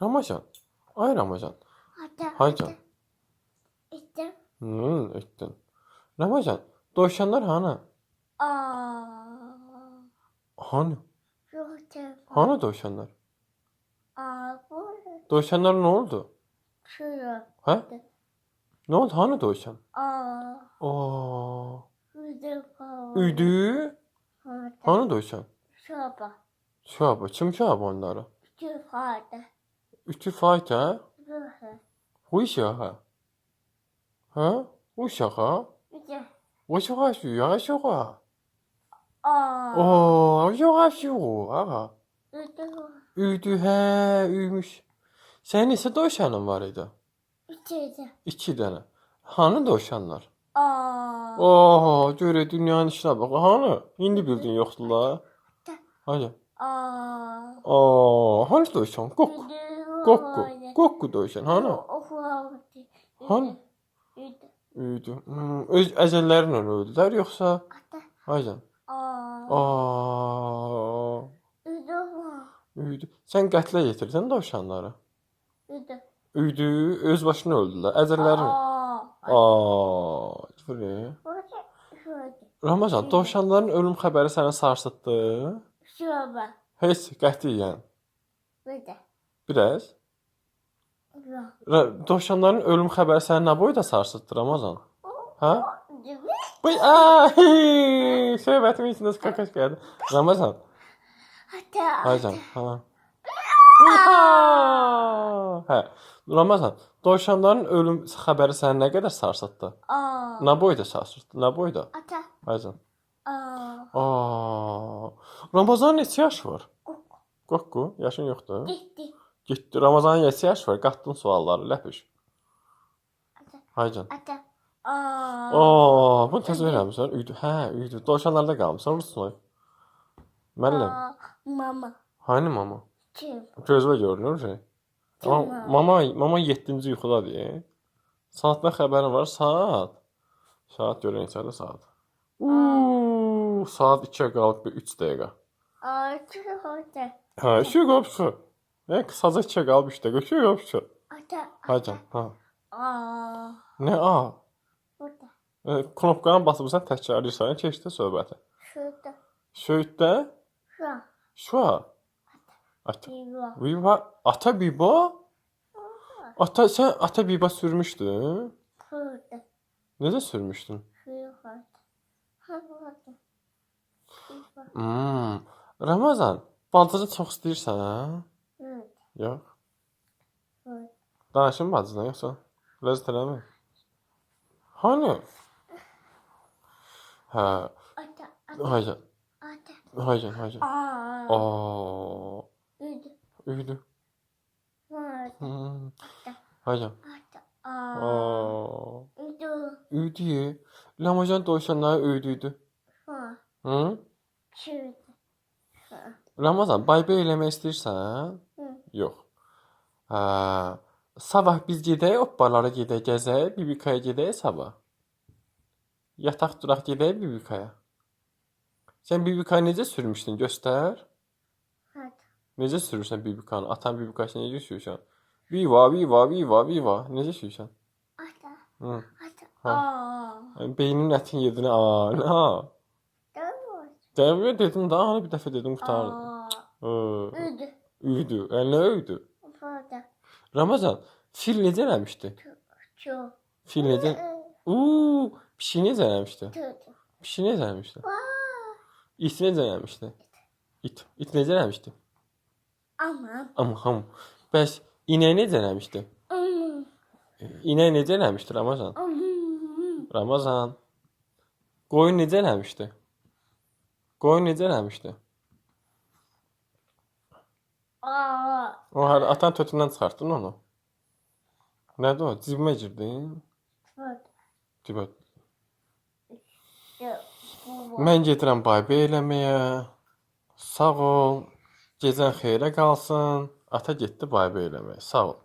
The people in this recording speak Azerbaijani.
Ramazan. Ay Ramazan. Ata. Haycan. İttim. Ettin. Ramazan. Dovşanlar hani? Aa. Hani? Yok telefon. Hani dovşanlar? Bu. Dovşanlar ne oldu? Şurada. Ha? Ne oldu? Hani dovşan? Üdü falan. Üydü. Hadi. Hani dovşan? Şurada. Şuabı. Kim şuabı onları? Üdü falan. Ütü fayta. Böyle. Bu iş ya ha. Ha? Bu iş ya ha. Üdü. Bu iş ya şu ya şu ha. Aa. Ya şu ha. Üdü. Üydü he. Üymüş. Senin ise dovşanın var idi. İçeri. 2 dənə. Hani dovşanlar? Aa. Görə dünyanın işinə bax. Hani? İndi bildin yoxdurlar. Hadi. Hani dovşan? Qokku. Qokku. Qokku dovşan. Hani? Hani? Üydü. Öz əzəllərinlə öldülər yoxsa? Haycan. Üydü. Sən qətlə yetirsən dovşanları. Üydü. Öz başına öldülər. Əzəllərini. Fırı. Ramazan, dovşanların ölüm xəbəri səni sarsıtdı? Şurada. Heç qətiyyən. Burada. Biraz. Yok. Dovşanların ölüm xəbəri səni nə boyda sarsıtdı Ramazan? Hə? Değil mi? Söhbətimin içində qaqaş gəldi. Ramazan. Ata. Haycan. Ha. Hə. Ramazan, dovşanların ölüm xəbəri səni nə qədər sarsıtdı? Nə boyda sarsıtdı? Nə boyda? Ata. Haycan. Ramazanın neçə yaşı var? Qokku, yaşın yoxdur? Gitti. Getdi. Ramazanın neçə yaşı var? Qatdın sualları, ləpiş. Haycan. Ata. Bunu təsvir eləmirsən? Üydü. Hə, üydü. Dovşanlarda qalmışsan, Rusnoy. Müəllim. Mama. Hani mama? Kim? Gözlə görünür şey. Amma mama 7-ci yuxudadır. Saatdan xəbərin var? Saat görən neçədir saat? Saat 2-yə qalıb 3 dəqiqə. Çıkırdı. Hə, işə qopşu. Qısaca 2-yə qalıb 3 dəqiqə. İşə qopşu. Ata. Haycan, ha. Nə Burada. Knopkanı basırsan təkrarlayırsan, keçdi söhbəti. Şurada. Söyüddə? Şurada. Şua. Ata. Viva. Viva. Ata Biba? Sən Ata Biba sürmüşdün? Şurada. Necə sürmüşdün? Şurada. Şurada. Ramazan, bacını çox istəyirsən, hə? Yox. Danışın bacına, yoxsa? Ləzzət eləmir. Hani? Hə. Ata. Haycan. Ata. Haycan. Üdü. Üydü. Burada. Haycan. Ata. Üdü. Üydü. Ramazan dovşanları üydüydü. Hı? Şurada. Ramazan, bay-bay eləmək istəyirsən? Yox. Sabah biz gedək, oppalara gedək, gəzək, Bibikaya gedək sabah. Yataq duraq gedək Bibikaya. Sən Bibikaya necə sürmüşdün, göstər. Necə sürürsən Bibikanı? Atan Bibikasını necə sürürsən? Viva. Necə sürürsən? Ata. Hı. Ata. Beyninin ətin yedinə Dəvə dedim daha hani bir dəfə dedim qurtardım. Üdü. Üydü. Nə üydü? Burada. Ramazan, fil necə eləmişdi? Çok. Fil necə? Pişik necə eləmişdi? Pişik necə eləmişdi? İt necə eləmişdi? İt necə eləmişdi? Amma. Bəs inək necə eləmişdi? İnək necə eləmişdi Ramazan? Ramazan. Qoyun necə eləmişdi? Qoyun necə eləmişdi? Atan tötündən çıxartdın onu. Nədir o? Cibimə girdin? Cibə. Mən gedirəm bay-bay eləməyə. Sağ ol. Gecən xeyrə qalsın. Ata getdi bay-bay eləməyə. Sağ ol.